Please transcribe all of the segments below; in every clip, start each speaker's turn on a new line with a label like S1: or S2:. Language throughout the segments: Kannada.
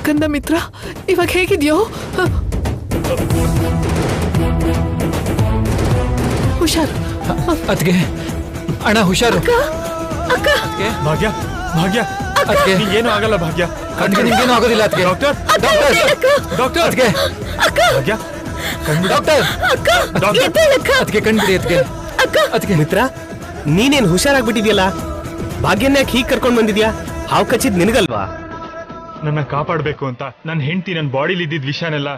S1: ಕಂದ ಮಿತ್ರ, ಇವಾಗ ಹೇಗಿದ್ಯೋ? ಹುಷಾರು
S2: ಅದ್ಗೆ. ಅಣ್ಣ ಹುಷಾರು.
S3: ಭಾಗ್ಯ ಭಾಗ್ಯ, ಏನು ಆಗಲ್ಲ ಭಾಗ್ಯ.
S2: ಅದ್ಗೆ ನಿಮ್ಗೇನು ಆಗೋದಿಲ್ಲ ಅದ್ಗೆ.
S3: ಡಾಕ್ಟರ್ ಡಾಕ್ಟರ್
S2: ಅದ್ಗೆ
S3: ಭಾಗ್ಯ
S2: ಡಾಕ್ಟರ್ ಅದ್ಗೆ ಕಣ್ಬಿಡಿ ಅದ್ಗೆ. ಅದ್ಗೆ
S4: ಮಿತ್ರ, ನೀನೇನ್ ಹುಷಾರಾಗ್ಬಿಟ್ಟಿದ್ಯಲ್ಲ, ಭಾಗ್ಯನ ಯಾಕೆ ಹೀಗ್ ಕರ್ಕೊಂಡ್ ಬಂದಿದ್ಯಾ? ಹಾವು ಕಚ್ಚಿದ್ ನಿನಗಲ್ವಾ?
S3: ನನ್ನ ಕಾಪಾಡ್ಬೇಕು ಅಂತ ನನ್ನ ಹೆಂಡತಿ ನನ್ನ ಬಾಡಿಲಿ ಇದ್ದಿದ್ ವಿಷಯನೆಲ್ಲ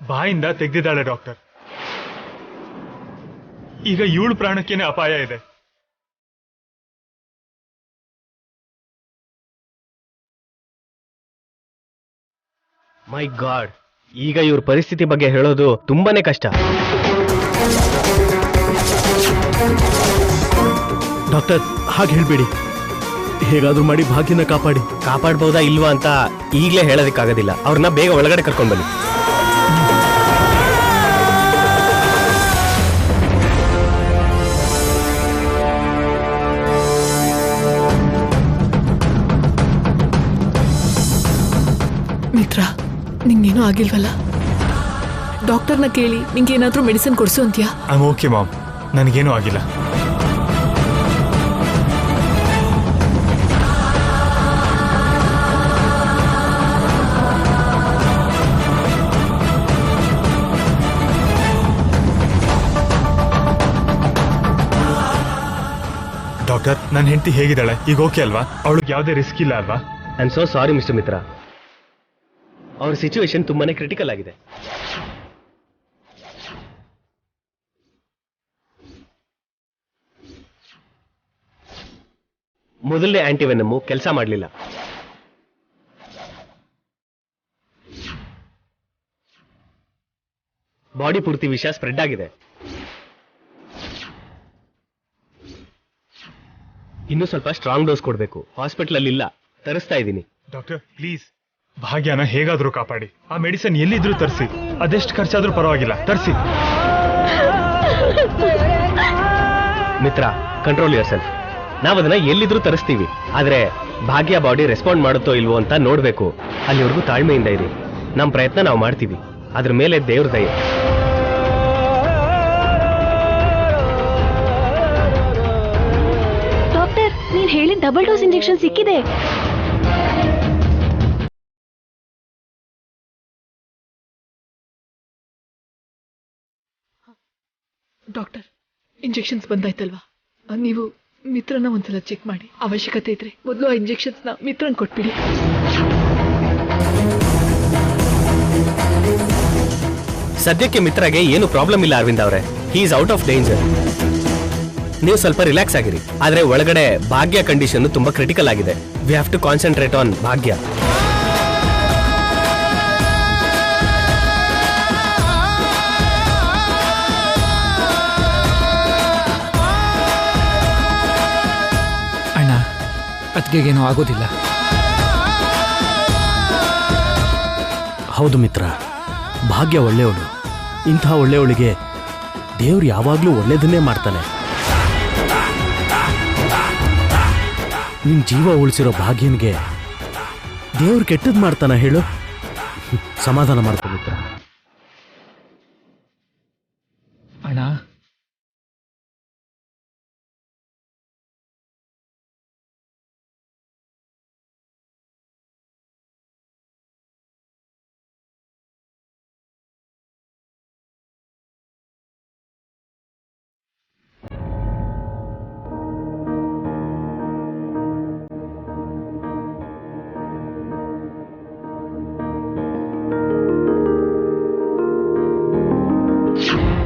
S3: ಬಾಯಿಂದ ತೆಗ್ದಿದ್ದಾಳೆ ಡಾಕ್ಟರ್. ಈಗ ಇವಳು ಪ್ರಾಣಕ್ಕೇನೆ ಅಪಾಯ ಇದೆ.
S4: ಮೈ ಗಾಡ್, ಈಗ ಇವ್ರ ಪರಿಸ್ಥಿತಿ ಬಗ್ಗೆ ಹೇಳೋದು ತುಂಬಾನೇ ಕಷ್ಟ.
S5: ಡಾಕ್ಟರ್, ಹಾಗೆ ಹೇಳ್ಬೇಡಿ. ಹೇಗಾದ್ರೂ ಮಾಡಿ ಭಾಗ್ಯನ
S4: ಕಾಪಾಡ್ಬೋದಾ ಇಲ್ವಾ ಅಂತ ಈಗಲೇ ಹೇಳೋದಕ್ಕಾಗೋದಿಲ್ಲ. ಅವ್ರನ್ನ ಬೇಗ ಒಳಗಡೆ ಕರ್ಕೊಂಡ್ ಬನ್ನಿ.
S1: ಮಿತ್ರ, ನಿಂಗೇನೂ ಆಗಿಲ್ವಲ್ಲ? ಡಾಕ್ಟರ್ನ ಕೇಳಿ ನಿಂಗೇನಾದ್ರೂ ಮೆಡಿಸಿನ್ ಕೊಡ್ಸು ಅಂತ್ಯಾ?
S3: ಐ ಓಕೆ ಮಾಮ್, ನನಗೇನೂ ಆಗಿಲ್ಲ. ಡಾಕ್ಟರ್, ನನ್ನ ಹೆಂಡತಿ ಹೇಗಿದ್ದಾಳೆ? ಈಗ ಓಕೆ ಅಲ್ವಾ? ಅವಳಿಗೆ ಯಾವುದೇ ರಿಸ್ಕ್ ಇಲ್ಲ ಅಲ್ವಾ?
S4: I am so sorry mister Mitra, ಅವ್ರ ಸಿಚುವೇಶನ್ ತುಂಬಾನೇ ಕ್ರಿಟಿಕಲ್ ಆಗಿದೆ. ಮೊದಲನೇ ಆಂಟಿವೆನಮ್ ಕೆಲಸ ಮಾಡಲಿಲ್ಲ. ಬಾಡಿ ಪೂರ್ತಿ ವಿಷ ಸ್ಪ್ರೆಡ್ ಆಗಿದೆ. ಇನ್ನೂ ಸ್ವಲ್ಪ ಸ್ಟ್ರಾಂಗ್ ಡೋಸ್ ಕೊಡಬೇಕು. ಹಾಸ್ಪಿಟಲ್ ಅಲ್ಲಿ ಇಲ್ಲ, ತರಿಸ್ತಾ ಇದ್ದೀನಿ.
S3: ಡಾಕ್ಟರ್ ಪ್ಲೀಸ್, ಭಾಗ್ಯನ ಹೇಗಾದ್ರೂ ಕಾಪಾಡಿ. ಆ ಮೆಡಿಸಿನ್ ಎಲ್ಲಿದ್ರೂ ತರಿಸಿ, ಅದೆಷ್ಟು ಖರ್ಚಾದ್ರೂ ಪರವಾಗಿಲ್ಲ, ತರಿಸಿ.
S4: ಮಿತ್ರ, ಕಂಟ್ರೋಲ್ ಯುವರ್ ಸೆಲ್ಫ್. ನಾವದನ್ನ ಎಲ್ಲಿದ್ರೂ ತರಿಸ್ತೀವಿ, ಆದ್ರೆ ಭಾಗ್ಯ ಬಾಡಿ ರೆಸ್ಪಾಂಡ್ ಮಾಡುತ್ತೋ ಇಲ್ವೋ ಅಂತ ನೋಡ್ಬೇಕು. ಅಲ್ಲಿವರೆಗೂ ತಾಳ್ಮೆಯಿಂದ ಇರಿ. ನಮ್ಮ ಪ್ರಯತ್ನ ನಾವು ಮಾಡ್ತೀವಿ, ಅದ್ರ ಮೇಲೆ ದೇವ್ರ ದಯೆ.
S6: ಡಾಕ್ಟರ್, ನೀನ್ ಹೇಳಿದ ಡಬಲ್ ಡೋಸ್ ಇಂಜೆಕ್ಷನ್ ಸಿಕ್ಕಿದೆ.
S1: ಡಾಕ್ಟರ್, ಇಂಜೆಕ್ಷನ್ಸ್ ಬಂದಾಯ್ತಲ್ವಾ? ನೀವು ಮಿತ್ರನ ಒಂದ್ಸಲ ಚೆಕ್ ಮಾಡಿ. ಅವಶ್ಯಕತೆ ಇದ್ರೆ ಮೊದಲು ಆ ಇಂಜೆಕ್ಷನ್ಸ್ನ ಮಿತ್ರನ್ ಕೊಟ್ಬಿಡಿ.
S4: ಸದ್ಯಕ್ಕೆ ಮಿತ್ರಗೆ ಏನು ಪ್ರಾಬ್ಲಮ್ ಇಲ್ಲ ಅರವಿಂದ್ ಅವರೇ. He is out of danger. ನೀವು ಸ್ವಲ್ಪ ರಿಲ್ಯಾಕ್ಸ್ ಆಗಿರಿ. ಆದ್ರೆ ಒಳಗಡೆ ಭಾಗ್ಯ ಕಂಡೀಷನ್ ತುಂಬಾ ಕ್ರಿಟಿಕಲ್ ಆಗಿದೆ. We have to concentrate on Bhagya.
S2: ಅಣ್ಣ, ಅದ್ಗೆಗೇನೂ ಆಗೋದಿಲ್ಲ.
S5: ಹೌದು ಮಿತ್ರ, ಭಾಗ್ಯ ಒಳ್ಳೆಯವಳು. ಇಂಥ ಒಳ್ಳೆಯವಳಿಗೆ ದೇವ್ರು ಯಾವಾಗ್ಲೂ ಒಳ್ಳೇದನ್ನೇ ಮಾಡ್ತಾನೆ. ನಿನ್ ಜೀವ ಉಳಿಸಿರೋ ಭಾಗ್ಯನ್ಗೆ ದೇವ್ರು ಕೆಟ್ಟದ್ ಮಾಡ್ತಾನ ಹೇಳು? ಸಮಾಧಾನ ಮಾಡ್ಕೊ ಮಿತ್ರ.
S2: ಅಣ್ಣ,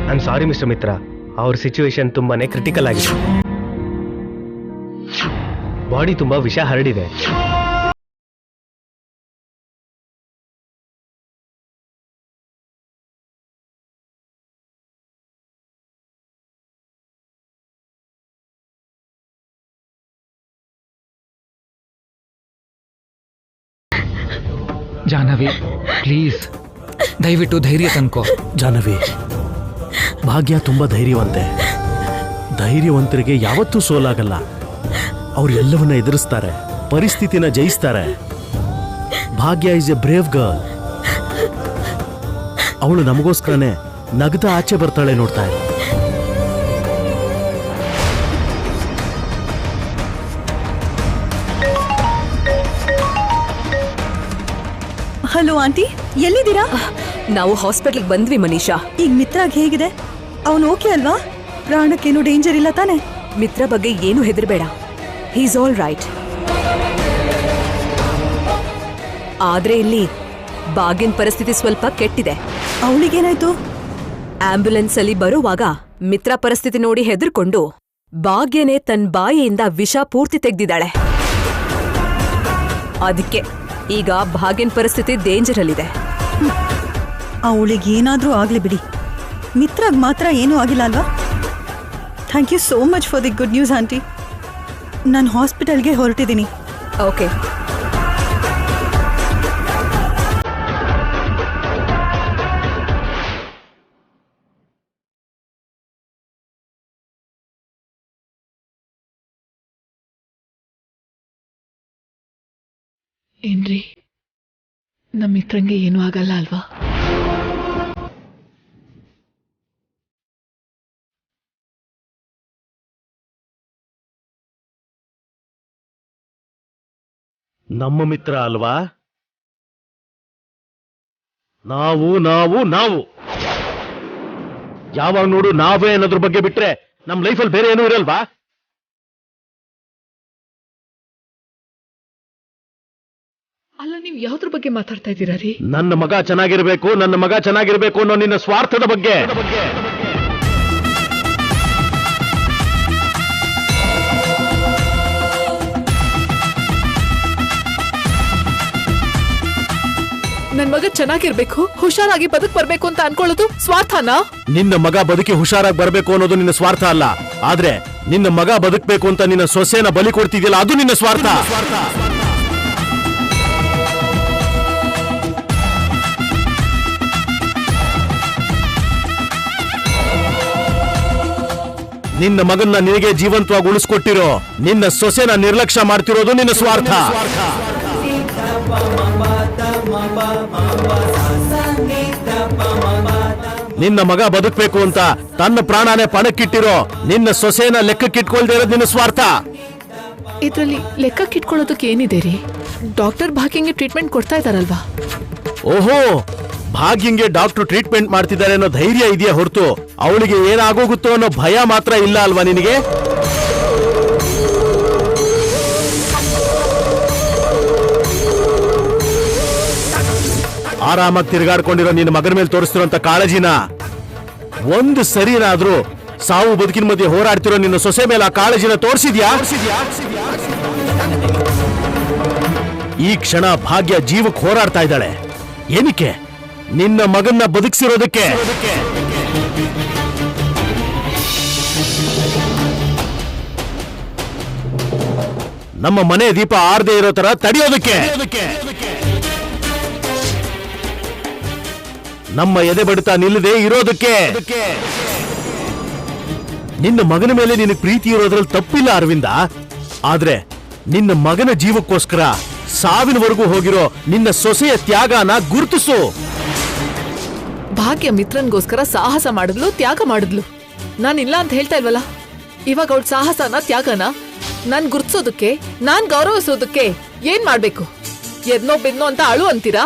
S4: I am sorry mister Mitra, ಅವ್ರ ಸಿಚುವೇಶನ್ ತುಂಬಾನೇ ಕ್ರಿಟಿಕಲ್ ಆಗಿದೆ. ಬಾಡಿ ತುಂಬಾ ವಿಷ ಹರಡಿದೆ.
S2: ಜಾಹ್ನವಿ ಪ್ಲೀಸ್, ದಯವಿಟ್ಟು ಧೈರ್ಯ ತಂದ್ಕೋ.
S5: ಜಾಹ್ನವಿ, ಭಾಗ್ಯ ತುಂಬಾ ಧೈರ್ಯವಂತೆ. ಧೈರ್ಯವಂತರಿಗೆ ಯಾವತ್ತೂ ಸೋಲಾಗಲ್ಲ. ಅವ್ರು ಎಲ್ಲವನ್ನ ಎದುರಿಸ್ತಾರೆ, ಪರಿಸ್ಥಿತಿನ ಜಯಿಸ್ತಾರೆ. ಭಾಗ್ಯ ಇಸ್ ಎ ಬ್ರೇವ್ ಗರ್ಲ್. ಅವಳು ನಮಗೋಸ್ಕರನೇ ನಗದ ಆಚೆ ಬರ್ತಾಳೆ. ನೋಡ್ತಾ ಇರು.
S7: ಹಲೋ ಆಂಟಿ, ಎಲ್ಲಿದ್ದೀರಾ?
S8: ನಾವು ಹಾಸ್ಪಿಟಲ್ಗೆ ಬಂದ್ವಿ ಮನೀಷಾ.
S7: ಈಗ ಮಿತ್ರಾಗ್ ಹೇಗಿದೆ? ಅವನು ಓಕೆ ಅಲ್ವಾ? ಪ್ರಾಣಕ್ಕೇನು ಡೇಂಜರ್ ಇಲ್ಲ ತಾನೆ?
S8: ಮಿತ್ರ ಬಗ್ಗೆ ಏನು ಹೆದರ್ಬೇಡ, ಹೀಸ್ ಆಲ್ ರೈಟ್. ಆದ್ರೆ ಇಲ್ಲಿ ಭಾಗ್ಯನ್ ಪರಿಸ್ಥಿತಿ ಸ್ವಲ್ಪ ಕೆಟ್ಟಿದೆ.
S7: ಅವಳಿಗೇನಾಯ್ತು?
S8: ಆಂಬ್ಯುಲೆನ್ಸ್ ಅಲ್ಲಿ ಬರುವಾಗ ಮಿತ್ರ ಪರಿಸ್ಥಿತಿ ನೋಡಿ ಹೆದರ್ಕೊಂಡು ಭಾಗ್ಯನೇ ತನ್ನ ಬಾಯಿಯಿಂದ ವಿಷ ಪೂರ್ತಿ ತೆಗ್ದಿದ್ದಾಳೆ. ಅದಕ್ಕೆ ಈಗ ಭಾಗ್ಯನ್ ಪರಿಸ್ಥಿತಿ ಡೇಂಜರ್ ಅಲ್ಲಿದೆ.
S7: ಅವಳಿಗೇನಾದ್ರೂ ಆಗ್ಲಿ ಬಿಡಿ, ಮಿತ್ರಾಗ್ ಮಾತ್ರ ಏನೂ ಆಗಿಲ್ಲ ಅಲ್ವಾ? Thank you so much for the good news aunty. ನಾನು ಹಾಸ್ಪಿಟಲ್ಗೆ ಹೊರಟಿದ್ದೀನಿ.
S8: ಓಕೆ.
S1: ಏನ್ರಿ, ನಮ್ಮ ಮಿತ್ರಂಗೆ ಏನೂ ಆಗಲ್ಲ ಅಲ್ವಾ?
S5: ನಮ್ಮ ಮಿತ್ರ ಅಲ್ವಾ? ನಾವು ನಾವು ನಾವು ಯಾವಾಗ ನೋಡು ನಾವೇ ಅನ್ನೋದ್ರ ಬಗ್ಗೆ ಬಿಟ್ರೆ ನಮ್ ಲೈಫಲ್ಲಿ ಬೇರೆ ಏನೂ ಇರಲ್ವಾ?
S1: ಅಲ್ಲ, ನೀವು ಯಾವ್ದ್ರ ಬಗ್ಗೆ ಮಾತಾಡ್ತಾ ಇದ್ದೀರಾ ರೀ?
S5: ನನ್ನ ಮಗ ಚೆನ್ನಾಗಿರ್ಬೇಕು, ನನ್ನ ಮಗ ಚೆನ್ನಾಗಿರ್ಬೇಕು ಅನ್ನೋ ನಿನ್ನ ಸ್ವಾರ್ಥದ ಬಗ್ಗೆ.
S1: ನನ್ ಮಗ ಚೆನ್ನಾಗಿರ್ಬೇಕು, ಹುಷಾರಾಗಿ ಬದುಕ್ ಬರ್ಬೇಕು ಅಂತ ಅನ್ಕೊಳ್ಳೋದು ಸ್ವಾರ್ಥನಾ?
S5: ನಿನ್ನ ಮಗ ಬದುಕಿ ಹುಷಾರಾಗಿ ಬರ್ಬೇಕು ಅನ್ನೋದು ನಿನ್ನ ಸ್ವಾರ್ಥ ಅಲ್ಲ. ಆದ್ರೆ ನಿನ್ನ ಮಗ ಬದುಕ್ಬೇಕು ಅಂತ ನಿನ್ನ ಸೊಸೆನ ಬಲಿ ಕೊಡ್ತಿದ್ಯಲ್ಲ, ಅದು ನಿನ್ನ ಸ್ವಾರ್ಥ. ನಿನ್ನ ಮಗನ್ನ ನಿನಗೆ ಜೀವಂತವಾಗಿ ಉಳಿಸ್ಕೊಟ್ಟಿರೋ ನಿನ್ನ ಸೊಸೆನ ನಿರ್ಲಕ್ಷ್ಯ ಮಾಡ್ತಿರೋದು ನಿನ್ನ ಸ್ವಾರ್ಥ. ನಿನ್ನ ಮಗ ಬದುಕಬೇಕು ಅಂತ ತನ್ನ ಪ್ರಾಣನೇ ಪಣಕ್ಕಿಟ್ಟಿರೋ ನಿನ್ನ ಸೊಸೆನ ಲೆಕ್ಕಕ್ಕಿಟ್ಕೊಳ್ದೇ ಇರೋದು ನಿನ್ನ ಸ್ವಾರ್ಥ.
S1: ಇದ್ರಲ್ಲಿ ಲೆಕ್ಕಕ್ಕಿಟ್ಕೊಳ್ಳೋದಕ್ಕೆ ಏನಿದೆ ರೀ? ಡಾಕ್ಟರ್ ಭಾಗ್ಯಂಗೆ ಟ್ರೀಟ್ಮೆಂಟ್ ಕೊಡ್ತಾ ಇದಾರಲ್ವಾ?
S5: ಓಹೋ, ಭಾಗ್ಯಂಗೆ ಡಾಕ್ಟರ್ ಟ್ರೀಟ್ಮೆಂಟ್ ಮಾಡ್ತಿದ್ದಾರೆ ಅನ್ನೋ ಧೈರ್ಯ ಇದೆಯಾ ಹೊರತು ಅವಳಿಗೆ ಏನಾಗೋಗುತ್ತೋ ಅನ್ನೋ ಭಯ ಮಾತ್ರ ಇಲ್ಲ ಅಲ್ವಾ ನಿನಗೆ? ಆರಾಮಾಗಿ ತಿರುಗಾಡ್ಕೊಂಡಿರೋ ನಿನ್ನ ಮಗನ ಮೇಲೆ ತೋರಿಸ್ತಿರೋಂತ ಕಾಳಜಿನ ಒಂದು ಸರಿನಾದ್ರೂ ಸಾವು ಬದುಕಿನ ಮಧ್ಯೆ ಹೋರಾಡ್ತಿರೋ ನಿನ್ನ ಸೊಸೆ ಮೇಲೆ ಆ ಕಾಳಜಿನ ತೋರಿಸಿದ್ಯಾ? ಈ ಕ್ಷಣ ಭಾಗ್ಯ ಜೀವಕ್ಕೆ ಹೋರಾಡ್ತಾ ಇದ್ದಾಳೆ. ಏನಕ್ಕೆ? ನಿನ್ನ ಮಗನ್ನ ಬದುಕಿಸಿರೋದಕ್ಕೆ. ನಮ್ಮ ಮನೆ ದೀಪ ಆರದೇ ಇರೋ ತರ ತಡೆಯೋದಕ್ಕೆ. ನಮ್ಮ ಎದೆ ಬಡಿತ ನಿಲ್ಲದೆ ಇರೋದಕ್ಕೆ. ನಿನ್ನ ಮಗನ ಮೇಲೆ ನಿನಗೆ ಪ್ರೀತಿ ಇರೋದ್ರಲ್ಲಿ ತಪ್ಪಿಲ್ಲ ಅರವಿಂದ. ಆದ್ರೆ ನಿನ್ನ ಮಗನ ಜೀವಕ್ಕೋಸ್ಕರ ಸಾವಿನವರೆಗೂ ಹೋಗಿರೋ ನಿನ್ನ ಸೊಸೆಯ ತ್ಯಾಗನ ಗುರುತಿಸು.
S1: ಭಾಗ್ಯ ಮಿತ್ರನ್ಗೋಸ್ಕರ ಸಾಹಸ ಮಾಡಿದ್ಲು, ತ್ಯಾಗ ಮಾಡಿದ್ಲು. ನಾನಿಲ್ಲ ಅಂತ ಹೇಳ್ತಾ ಇಲ್ವಲ್ಲ. ಇವಾಗ ಅವಳ ಸಾಹಸನ ತ್ಯಾಗನ ನಾನ್ ಗುರ್ತಿಸೋದಕ್ಕೆ, ನಾನ್ ಗೌರವಿಸೋದಕ್ಕೆ ಏನ್ ಮಾಡ್ಬೇಕು? ಎದ್ನೋ ಬೆದ್ನೋ ಅಂತ ಅಳು ಅಂತೀರಾ?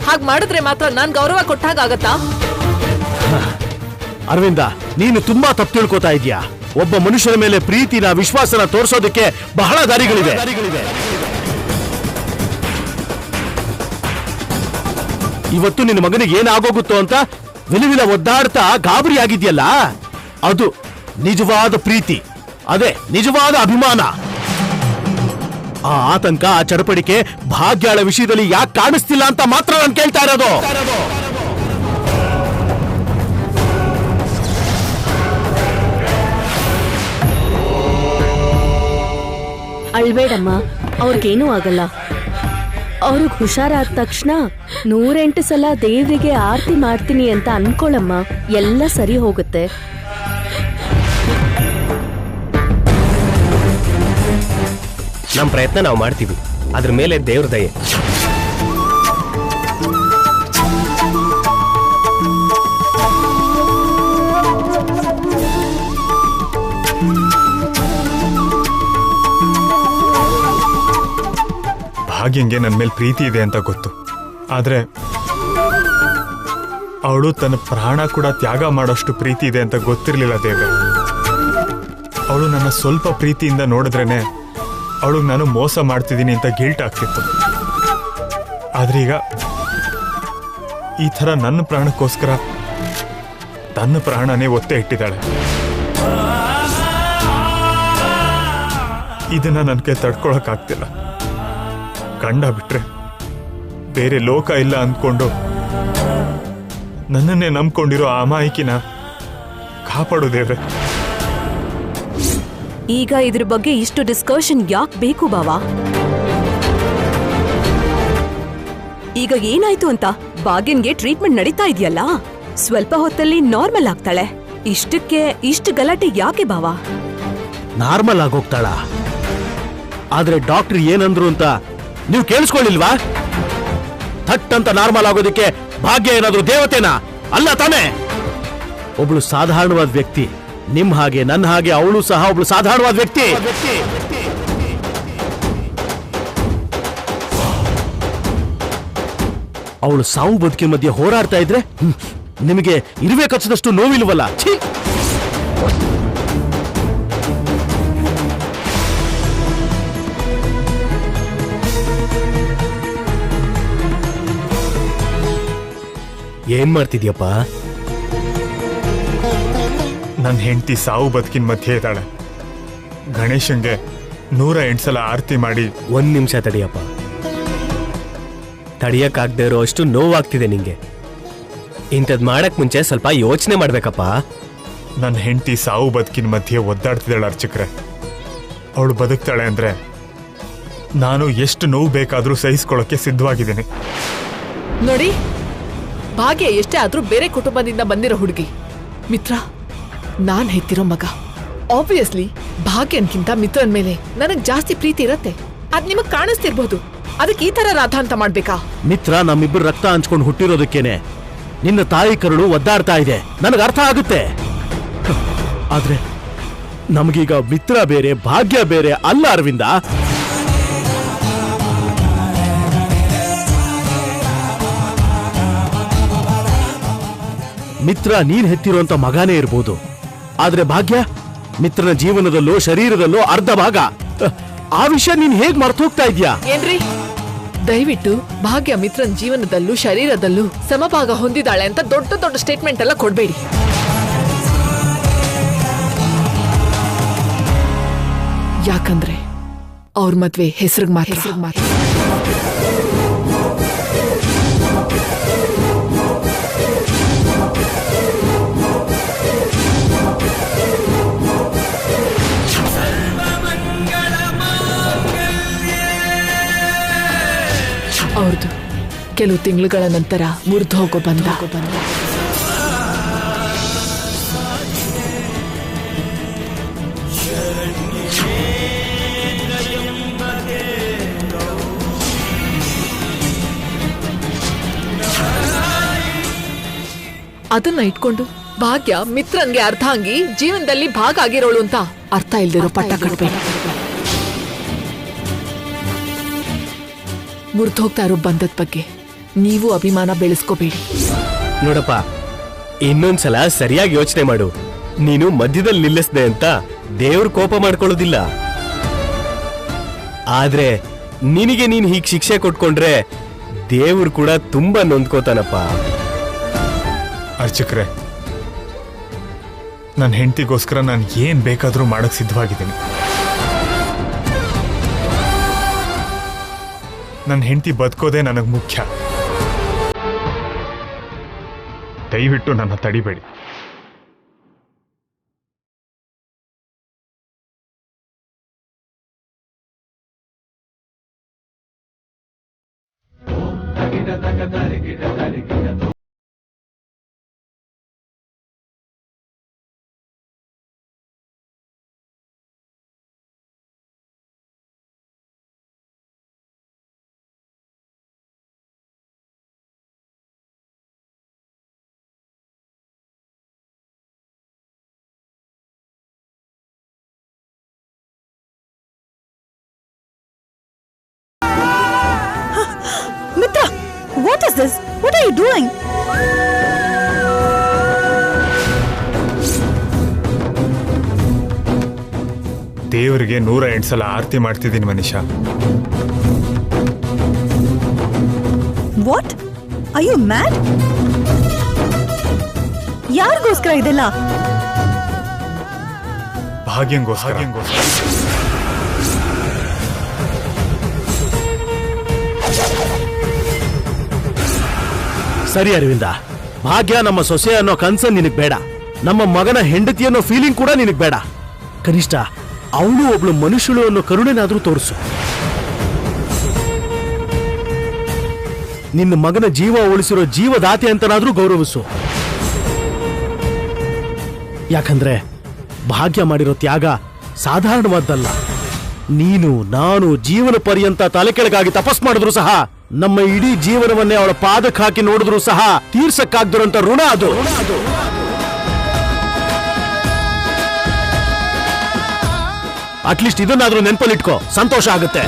S1: ಹಾಗ್ ಮಾಡಿದ್ರೆ ಮಾತ್ರ ನಾನ್ ಗೌರವ ಕೊಟ್ಟಾಗತ್ತಾ?
S5: ಅರವಿಂದ, ನೀನು ತುಂಬಾ ತಪ್ಪು ತಿಳ್ಕೊತಾ ಇದೀಯಾ. ಒಬ್ಬ ಮನುಷ್ಯನ ಮೇಲೆ ಪ್ರೀತಿನ ವಿಶ್ವಾಸನ ತೋರಿಸೋದಕ್ಕೆ ಬಹಳ ದಾರಿಗಳಿವೆ. ಇವತ್ತು ನಿನ್ನ ಮಗನಿಗೆ ಏನಾಗೋಗುತ್ತೋ ಅಂತ ವಿಲವಿಲ ಒದ್ದಾಡ್ತಾ ಗಾಬರಿ ಆಗಿದ್ಯಲ್ಲ, ಅದು ನಿಜವಾದ ಪ್ರೀತಿ, ಅದೇ ನಿಜವಾದ ಅಭಿಮಾನ. ಆ ಆತಂಕ, ಆ ಚಡಪಡಿಕೆ ಭಾಗ್ಯಾಳ ವಿಷಯದಲ್ಲಿ ಯಾಕೆ ಕಾಣಿಸ್ತಿಲ್ಲ ಅಂತ ಮಾತ್ರ ನಾನು ಕೇಳ್ತಾ ಇರೋದು.
S6: ಅಳ್ಬೇಡಮ್ಮ, ಅವ್ರಿಗೇನೂ ಆಗಲ್ಲ. ಅವ್ರಿಗೆ ಹುಷಾರಾದ ತಕ್ಷಣ 108 ಸಲ ದೇವ್ರಿಗೆ ಆರತಿ ಮಾಡ್ತೀನಿ ಅಂತ ಅನ್ಕೊಳಮ್ಮ, ಎಲ್ಲ ಸರಿ ಹೋಗುತ್ತೆ.
S4: ನಮ್ಮ ಪ್ರಯತ್ನ ನಾವು ಮಾಡ್ತೀವಿ, ಅದ್ರ ಮೇಲೆ ದೇವ್ರ ದಯೆ.
S3: ಭಾಗ್ಯಂಗೆ ನನ್ನ ಮೇಲೆ ಪ್ರೀತಿ ಇದೆ ಅಂತ ಗೊತ್ತು, ಆದ್ರೆ ಅವಳು ತನ್ನ ಪ್ರಾಣ ಕೂಡ ತ್ಯಾಗ ಮಾಡೋಷ್ಟು ಪ್ರೀತಿ ಇದೆ ಅಂತ ಗೊತ್ತಿರಲಿಲ್ಲ ದೇವ್ರೆ. ಅವಳು ನನ್ನ ಸ್ವಲ್ಪ ಪ್ರೀತಿಯಿಂದ ನೋಡಿದ್ರೇನೆ ಅವಳಿಗೆ ನಾನು ಮೋಸ ಮಾಡ್ತಿದ್ದೀನಿ ಅಂತ ಗಿಲ್ಟ್ ಆಗ್ತಿತ್ತು. ಆದ್ರೆ ಈಗ ಈ ಥರ ನನ್ನ ಪ್ರಾಣಕ್ಕೋಸ್ಕರ ತನ್ನ ಪ್ರಾಣನೇ ಒತ್ತೆ ಇಟ್ಟಿದ್ದಾಳೆ. ಇದನ್ನ ನನಗೆ ತಡ್ಕೊಳಕ್ಕಾಗ್ತಿಲ್ಲ. ಗಂಡ ಬಿಟ್ರೆ ಬೇರೆ ಲೋಕ ಇಲ್ಲ ಅಂದ್ಕೊಂಡು ನನ್ನನ್ನೇ ನಂಬ್ಕೊಂಡಿರೋ ಆ ಅಮಾಯಕಿನ ಕಾಪಾಡು ದೇವ್ರೆ.
S8: ಈಗ ಇದ್ರ ಬಗ್ಗೆ ಇಷ್ಟು ಡಿಸ್ಕಷನ್ ಯಾಕೆ ಬೇಕು ಬಾವಾ? ಈಗ ಏನಾಯ್ತು ಅಂತ ಭಾಗ್ಯನ್ಗೆ ಟ್ರೀಟ್ಮೆಂಟ್ ನಡೀತಾ ಇದೆಯಲ್ಲ, ಸ್ವಲ್ಪ ಹೊತ್ತಲ್ಲಿ ನಾರ್ಮಲ್ ಆಗ್ತಾಳೆ. ಇಷ್ಟಕ್ಕೆ ಇಷ್ಟು ಗಲಾಟೆ ಯಾಕೆ ಬಾವಾ?
S5: ನಾರ್ಮಲ್ ಆಗೋಗ್ತಾಳ, ಆದ್ರೆ ಡಾಕ್ಟರ್ ಏನಂದ್ರು ಅಂತ ನೀವು ಕೇಳಿಸ್ಕೊಳ್ಳಿಲ್ವಾ? ಥಟ್ ಅಂತ ನಾರ್ಮಲ್ ಆಗೋದಕ್ಕೆ ಭಾಗ್ಯ ಏನಾದ್ರೂ ದೇವತೆನಾ? ಅಲ್ಲ ತಾನೇ. ಒಬ್ಳು ಸಾಧಾರಣವಾದ ವ್ಯಕ್ತಿ, ನಿಮ್ ಹಾಗೆ ನನ್ನ ಹಾಗೆ ಅವಳು ಸಹ ಒಬ್ಳು ಸಾಧಾರಣವಾದ ವ್ಯಕ್ತಿ. ಅವಳು ಸಾವು ಬದುಕಿನ ಮಧ್ಯೆ ಹೋರಾಡ್ತಾ ಇದ್ರೆ ನಿಮಗೆ ಇರುವೆ ಕಚ್ಚದಷ್ಟು ನೋವಿಲ್ವಲ್ಲ? ಛೀ!
S4: ಏನ್ ಮಾಡ್ತಿದ್ಯಪ್ಪ?
S3: ನನ್ನ ಹೆಂಡತಿ ಸಾವು ಬದುಕಿನ ಮಧ್ಯೆ ಇದ್ದಾಳೆ. ಗಣೇಶನ್ಗೆ 108 ಸಲ ಆರತಿ ಮಾಡಿ.
S4: 1 ನಿಮಿಷ ತಡಿಯಪ್ಪ. ತಡಿಯಕ್ಕಾಗದೇ ಇರೋ ಅಷ್ಟು ನೋವಾಗ್ತಿದೆ ನಿಂಗೆ. ಇಂಥದ್ ಮಾಡಕ್ ಮುಂಚೆ ಸ್ವಲ್ಪ ಯೋಚನೆ ಮಾಡ್ಬೇಕಪ್ಪ.
S3: ನನ್ನ ಹೆಂಡತಿ ಸಾವು ಬದುಕಿನ ಮಧ್ಯೆ ಒದ್ದಾಡ್ತಿದ್ದಾಳೆ ಅರ್ಚಕ್ರೆ. ಅವಳು ಬದುಕ್ತಾಳೆ ಅಂದ್ರೆ ನಾನು ಎಷ್ಟು ನೋವು ಬೇಕಾದ್ರೂ ಸಹಿಸ್ಕೊಳ್ಳೋಕೆ ಸಿದ್ಧವಾಗಿದ್ದೀನಿ.
S1: ನೋಡಿ, ಭಾಗ್ಯ ಎಷ್ಟೇ ಆದ್ರೂ ಬೇರೆ ಕುಟುಂಬದಿಂದ ಬಂದಿರೋ ಹುಡುಗಿ. ಮಿತ್ರ ನಾನ್ ಹೆತ್ತಿರೋ ಮಗ. ಆಬ್ವಿಯಸ್ಲಿ ಭಾಗ್ಯನ್ಕಿಂತ ಮಿತ್ರನ್ ಮೇಲೆ ನನಗ್ ಜಾಸ್ತಿ ಪ್ರೀತಿ ಇರತ್ತೆ. ಅದ್ ನಿಮಗ್ ಕಾಣಿಸ್ತಿರ್ಬೋದು. ಅದಕ್ಕೆ ಈ ತರ ರಾಧ ಅಂತ ಮಾಡ್ಬೇಕಾ?
S5: ಮಿತ್ರ ನಮ್ಮಿಬ್ಬರು ರಕ್ತ ಹಂಚ್ಕೊಂಡು ಹುಟ್ಟಿರೋದಕ್ಕೇನೆ ನಿನ್ನ ತಾಯಿ ಕರುಳು ಒದ್ದಾಡ್ತಾ ಇದೆ, ನನಗೆ ಅರ್ಥ ಆಗುತ್ತೆ. ಆದ್ರೆ ನಮಗೀಗ ಮಿತ್ರ ಬೇರೆ ಭಾಗ್ಯ ಬೇರೆ ಅಲ್ಲ ಅರವಿಂದ. ಮಿತ್ರ ನೀನ್ ಹೆತ್ತಿರುವಂತ ಮಗನೇ ಇರ್ಬೋದು, ಆದ್ರೆ ಭಾಗ್ಯ ಮಿತ್ರನ ಜೀವನದಲ್ಲೋ ಶರೀರದಲ್ಲೋ ಅರ್ಧ ಭಾಗ. ಆ ವಿಷಯ ನೀನ್ ಹೇಗ್ ಮರ್ತೋಗ್ತಾ ಇದ್ಯಾ?
S1: ಏನ್ರಿ, ದಯವಿಟ್ಟು ಭಾಗ್ಯ ಮಿತ್ರನ್ ಜೀವನದಲ್ಲೂ ಶರೀರದಲ್ಲೂ ಸಮಭಾಗ ಹೊಂದಿದಾಳೆ ಅಂತ ದೊಡ್ಡ ದೊಡ್ಡ ಸ್ಟೇಟ್ಮೆಂಟ್ ಎಲ್ಲ ಕೊಡ್ಬೇಡಿ. ಯಾಕಂದ್ರೆ ಅವ್ರ ಮದ್ವೆ ಹೆಸರಿಗೆ ಮಾತ್ರ. ಅವ್ರದ್ದು ಕೆಲವು ತಿಂಗಳುಗಳ ನಂತರ ಮುರಿದು ಹೋಗೋ ಬಂದ. ಅದನ್ನ ಇಟ್ಕೊಂಡು ಭಾಗ್ಯ ಮಿತ್ರನ್ಗೆ ಅರ್ಧಾಂಗಿ, ಜೀವನದಲ್ಲಿ ಭಾಗ ಆಗಿರೋಳು ಅಂತ ಅರ್ಥ ಇಲ್ದಿರೋ ಪಟ್ಟ ಕಟ್ಬೇಡಿ. ಮುರಿದು ಹೋಗ್ತಾ ಇರೋ ಬಂಧದ ಬಗ್ಗೆ ನೀವು ಅಭಿಮಾನ ಬೆಳೆಸ್ಕೋಬೇಡಿ.
S4: ನೋಡಪ್ಪ, ಇನ್ನೊಂದ್ಸಲ ಸರಿಯಾಗಿ ಯೋಚನೆ ಮಾಡು. ನೀನು ಮಧ್ಯದಲ್ಲಿ ನಿಲ್ಲಿಸ್ದೆ ಅಂತ ದೇವ್ರ ಕೋಪ ಮಾಡ್ಕೊಳ್ಳೋದಿಲ್ಲ. ಆದ್ರೆ ನಿನಗೆ ನೀನ್ ಹೀಗ್ ಶಿಕ್ಷೆ ಕೊಟ್ಕೊಂಡ್ರೆ ದೇವ್ರು ಕೂಡ ತುಂಬಾ ನೊಂದ್ಕೋತಾನಪ್ಪ.
S3: ಅರ್ಚಕ್ರೆ, ನನ್ನ ಹೆಂಡತಿಗೋಸ್ಕರ ನಾನು ಏನ್ ಬೇಕಾದ್ರೂ ಮಾಡಕ್ ಸಿದ್ಧವಾಗಿದ್ದೀನಿ. ನನ್ನ ಹೆಂಡತಿ ಬದುಕೋದೇ ನನಗೆ ಮುಖ್ಯ. ದಯವಿಟ್ಟು ನನ್ನ ತಡಿಬೇಡಿ.
S7: What is this? What are you doing?
S3: ದೇವರಿಗೆ 108 ಸಲ ಆರತಿ ಮಾಡ್ತಿದ್ದೀನಿ Manisha.
S7: What? Are you mad? ಯಾರಿಗೋಸ್ಕರ ಇದೆಲ್ಲ?
S3: ಭಾಗ್ಯಂಗೋಸ್ಕರ.
S5: ಸರಿ ಅರವಿಂದ, ಭಾಗ್ಯ ನಮ್ಮ ಸೊಸೆ ಅನ್ನೋ ಕನ್ಸನ್ ನಿನಗ್ ಬೇಡ, ನಮ್ಮ ಮಗನ ಹೆಂಡತಿ ಅನ್ನೋ ಫೀಲಿಂಗ್ ಕೂಡ ನಿನಗ್ ಬೇಡ. ಕನಿಷ್ಠ ಅವಳು ಒಬ್ಳು ಮನುಷ್ಯಳು ಅನ್ನೋ ಕರುಣೆನಾದ್ರೂ ತೋರಿಸು. ನಿನ್ನ ಮಗನ ಜೀವ ಉಳಿಸಿರೋ ಜೀವದಾತೆ ಅಂತನಾದ್ರೂ ಗೌರವಿಸು. ಯಾಕಂದ್ರೆ ಭಾಗ್ಯ ಮಾಡಿರೋ ತ್ಯಾಗ ಸಾಧಾರಣವಾದ್ದಲ್ಲ. ನೀನು ನಾನು ಜೀವನ ಪರ್ಯಂತ ತಲೆ ಕೆಳಗಾಗಿ ತಪಸ್ ಮಾಡಿದ್ರು ಸಹ, ನಮ್ಮ ಇಡೀ ಜೀವನವನ್ನೇ ಅವಳ ಪಾದಕ್ಕೆ ಹಾಕಿ ನೋಡಿದ್ರು ಸಹ ತೀರ್ಸಕ್ಕಾಗ್ದಿರೋಂಥ ಋಣ ಅದು. ಅಟ್ಲೀಸ್ಟ್ ಇದನ್ನಾದ್ರೂ ನೆನಪಲ್ಲಿಟ್ಕೋ, ಸಂತೋಷ ಆಗುತ್ತೆ.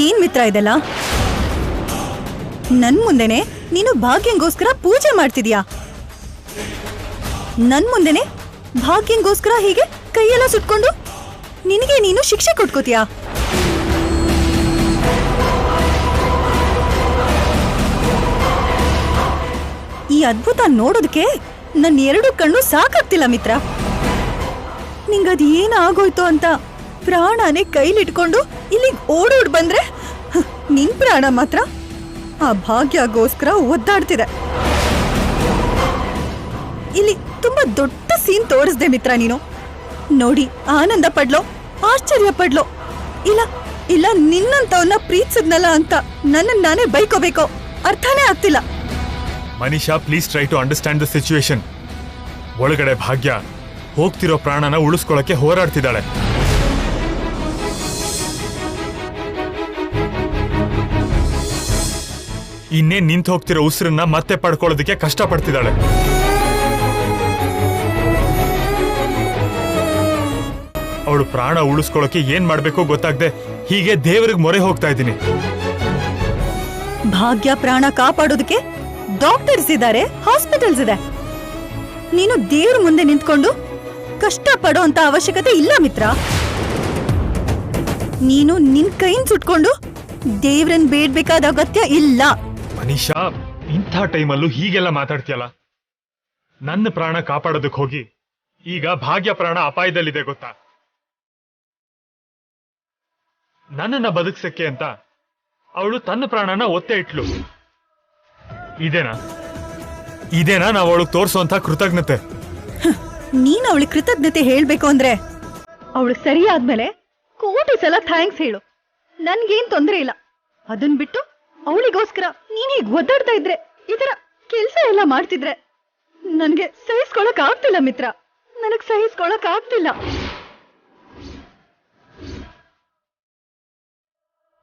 S7: ಏನ್ ಮಿತ್ರ ಇದೆಲ್ಲ? ನನ್ ಮುಂದೆನೆ ನೀನು ಭಾಗ್ಯಂಗೋಸ್ಕರ ಪೂಜೆ ಮಾಡ್ತಿದ್ಯಾ? ನನ್ ಮುಂದೆನೆ ಭಾಗ್ಯಂಗೋಸ್ಕರ ಹೀಗೆ ಕೈಯೆಲ್ಲ ಸುಟ್ಕೊಂಡು ನಿನಗೆ ನೀನು ಶಿಕ್ಷೆ ಕೊಟ್ಕೋತೀಯಾ? ಈ ಅದ್ಭುತ ನೋಡೋದಕ್ಕೆ ನನ್ನ 2 ಕಣ್ಣು ಸಾಕಾಗ್ತಿಲ್ಲ ಮಿತ್ರ. ನಿಂಗದ್ ಏನಾಗೋಯ್ತು ಅಂತ ಪ್ರಾಣನೇ ಕೈಲಿಟ್ಕೊಂಡು ಇಲ್ಲಿಗೆ ಓಡೋಡ್ ಬಂದ್ರೆ, ನಿನ್ ಪ್ರಾಣ ಮಾತ್ರ ಆ ಭಾಗ್ಯಗೋಸ್ಕರ ಒದ್ದಾಡ್ತಿದೆ. ಇಲ್ಲಿ ತುಂಬಾ ದೊಡ್ಡ ಸೀನ್ ತೋರಿಸ್ದೆ ಮಿತ್ರ ನೀನು. ನೋಡಿ ಆನಂದ ಪಡ್ಲೋ, ಆಶ್ಚರ್ಯ ಪಡ್ಲೋ, ಇಲ್ಲ ಇಲ್ಲ ನಿನ್ನಂತವನ್ನ ಪ್ರೀತಿಸಿದ್ನಲ್ಲ ಅಂತ ನನ್ನ ನಾನೇ ಬೈಕೋಬೇಕೋ ಅರ್ಥನೇ ಆಗ್ತಿಲ್ಲ.
S3: Manisha, please try to understand the situation. ಒಳಗಡೆ ಭಾಗ್ಯ ಹೋಗ್ತಿರೋ ಪ್ರಾಣನ ಉಳಿಸ್ಕೊಳ್ಳಕ್ಕೆ ಹೋರಾಡ್ತಿದ್ದಾಳೆ. ಇನ್ನೇ ನಿಂತು ಹೋಗ್ತಿರೋ ಉಸಿರನ್ನ ಮತ್ತೆ ಪಡ್ಕೊಳ್ಳೋದಕ್ಕೆ ಕಷ್ಟಪಡ್ತಿದ್ದಾಳೆ. ಅವಳು ಪ್ರಾಣ ಉಳಿಸ್ಕೊಳ್ಳೋಕೆ ಏನ್ ಮಾಡ್ಬೇಕೋ ಗೊತ್ತಾಗದೆ ಹೀಗೆ ದೇವರಿಗೆ ಮೊರೆ ಹೋಗ್ತಾ ಇದ್ದೀನಿ.
S7: ಭಾಗ್ಯ ಪ್ರಾಣ ಕಾಪಾಡೋದಕ್ಕೆ ಡಾಕ್ಟರ್ಸ್ ಇದ್ದಾರೆ, ಹಾಸ್ಪಿಟಲ್ಸ್ ಇದೆ. ನೀನು ದೇವ್ರ ಮುಂದೆ ನಿಂತ್ಕೊಂಡು ಕಷ್ಟ ಪಡೋ ಅಂತ ಅವಶ್ಯಕತೆ ಇಲ್ಲ ಮಿತ್ರ. ನೀನು ನಿನ್ ಕೈನ್ ಸುಟ್ಕೊಂಡು ದೇವ್ರನ್ ಬೇಡ್ಬೇಕಾದ ಅಗತ್ಯ ಇಲ್ಲ.
S3: ಮನೀಷಾ, ಇಂಥ ಟೈಮಲ್ಲೂ ಹೀಗೆಲ್ಲ ಮಾತಾಡ್ತೀಯಲ್ಲ. ನನ್ನ ಪ್ರಾಣ ಕಾಪಾಡೋದಕ್ಕೆ ಹೋಗಿ ಈಗ ಭಾಗ್ಯ ಪ್ರಾಣ ಅಪಾಯದಲ್ಲಿದೆ ಗೊತ್ತಾ? ನನ್ನನ್ನ ಬದುಕ್ಸಕ್ಕೆ ಅಂತ ಅವಳು ತನ್ನ ಪ್ರಾಣನ ಒತ್ತೆ ಇಟ್ಲು. ಇದೇನಾ ನಾವು ಅವಳಿಗೆ ತೋರಿಸುವಂತ ಕೃತಜ್ಞತೆ?
S7: ನೀನ್ ಅವಳಿಗೆ ಕೃತಜ್ಞತೆ ಹೇಳ್ಬೇಕು ಅಂದ್ರೆ ಅವಳು ಸರಿಯಾದ್ಮೇಲೆ ಕೋಟಿ ಸಲ ಥ್ಯಾಂಕ್ಸ್ ಹೇಳು. ನನ್ಗೇನ್ ತೊಂದ್ರೆ ಇಲ್ಲ. ಅದನ್ ಬಿಟ್ಟು ಅವಳಿಗೋಸ್ಕರ ನೀನ್ ಹೀಗ್ ಒದ್ದಾಡ್ತಾ ಇದ್ರೆ, ಈ ತರ ಕೆಲ್ಸ ಎಲ್ಲ ಮಾಡ್ತಿದ್ರೆ ನನ್ಗೆ ಸಹಿಸ್ಕೊಳಕ್ ಆಗ್ತಿಲ್ಲ ಮಿತ್ರ. ನನಗ್ ಸಹಿಸ್ಕೊಳಕ್ ಆಗ್ತಿಲ್ಲ.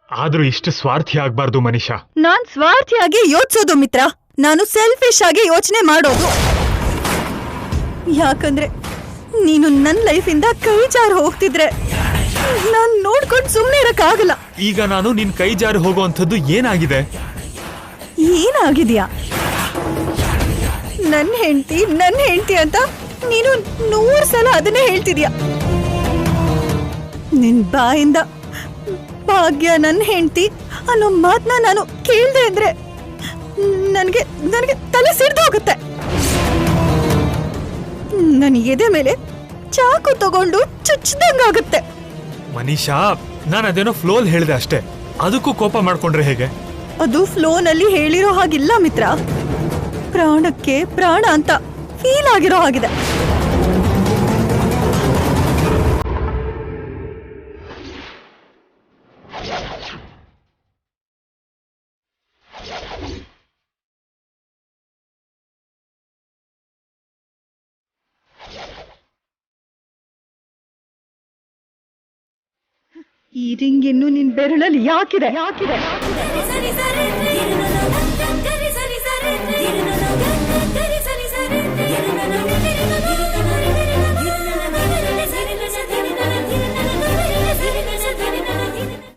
S3: ಆದ್ರೂ ಇಷ್ಟು ಸ್ವಾರ್ಥಿ ಆಗ್ಬಾರ್ದು ಮನೀಷಾ.
S7: ನಾನ್ ಸ್ವಾರ್ಥಿಯಾಗಿ ಯೋಚಿಸೋದು ಮಿತ್ರ. ನಾನು ಸೆಲ್ಫಿಶ್ ಆಗಿ ಯೋಚನೆ ಮಾಡೋದು. ಯಾಕಂದ್ರೆ ನೀನು ನನ್ ಲೈಫಿಂದ ಕೈ ಜಾರಿ ಹೋಗ್ತಿದ್ರೆ ನಾನ್ ನೋಡ್ಕೊಂಡು ಸುಮ್ನೆ ಇರಕ್ಕಾಗಲ್ಲ.
S3: ಈಗ ನಾನು ನಿನ್ ಕೈ ಜಾರಿ ಹೋಗುವಂಥದ್ದು ಏನಾಗಿದೆ?
S7: ಏನಾಗಿದ್ಯಾ? ನನ್ ಹೆಂಡತಿ ಅಂತ ನೀನು 100 ಸಲ ಅದನ್ನೇ ಹೇಳ್ತಿದ್ಯಾ. ನಿನ್ ಬಾಯಿಂದ ಭಾಗ್ಯ ನನ್ ಹೆಂಡತಿ ಅನ್ನೋ ಮಾತನ್ನ ನಾನು ಕೇಳ್ದೆ ಅಂದ್ರೆ ನನಗೆ ತಲೆ ಸಿಡ್ದು ಹೋಗುತ್ತೆ. ನನ್ನ ಎದೆ ಮೇಲೆ ಚಾಕು ತಗೊಂಡು ಚುಚ್ಚದಂಗಾಗುತ್ತೆ.
S3: ಮನೀಷಾ, ನಾನು ಅದೇನೋ ಫ್ಲೋಲ್ ಹೇಳಿದೆ ಅಷ್ಟೇ. ಅದಕ್ಕೂ ಕೋಪ ಮಾಡ್ಕೊಂಡ್ರೆ ಹೇಗೆ?
S7: ಅದು ಫ್ಲೋನಲ್ಲಿ ಹೇಳಿರೋ ಹಾಗಿಲ್ಲ ಮಿತ್ರ. ಪ್ರಾಣಕ್ಕೆ ಪ್ರಾಣ ಅಂತ ಫೀಲ್ ಆಗಿರೋ ಹಾಗಿದೆ. ಈ ರಿಂಗ್ ಇನ್ನು ನಿನ್ ಬೆರಳಲ್ಲಿ ಯಾಕಿದೆ?